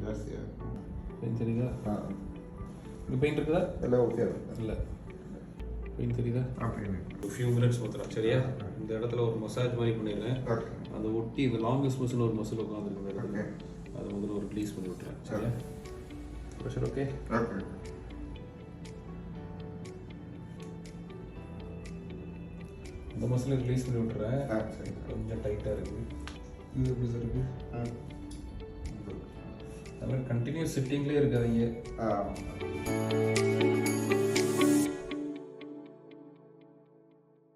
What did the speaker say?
ஜாஸ்தியா பெயின் தெரியுதா? இங்கே பெயின் இருக்குதா? எல்லாம் ஓகே இல்லை. பெயின் தெரியுதா? அப்படின்னு ஃபியூ மினிட்ஸ் ஊற்றுறேன் சரியா? இந்த இடத்துல ஒரு மசாஜ் மாதிரி பண்ணிடுறேன். ஓகே அந்த ஒட்டி இந்த லாங்கஸ்ட் மசில் ஒரு மசில் உட்காந்துருக்கு இடத்துல, அதை முதல்ல ஒரு ரிலீஸ் பண்ணி விட்டுறேன் சரியா? Pressure okay? ஓகே இந்த மசில் ரிலீஸ் பண்ணி விட்டுறேன். சரி கொஞ்சம் டைட்டாக இருக்குது. இது எப்படி சார் இருக்குது? அது மாதிரி கண்டினியூஸ் சிட்டிங்லேயே இருக்காதீங்க.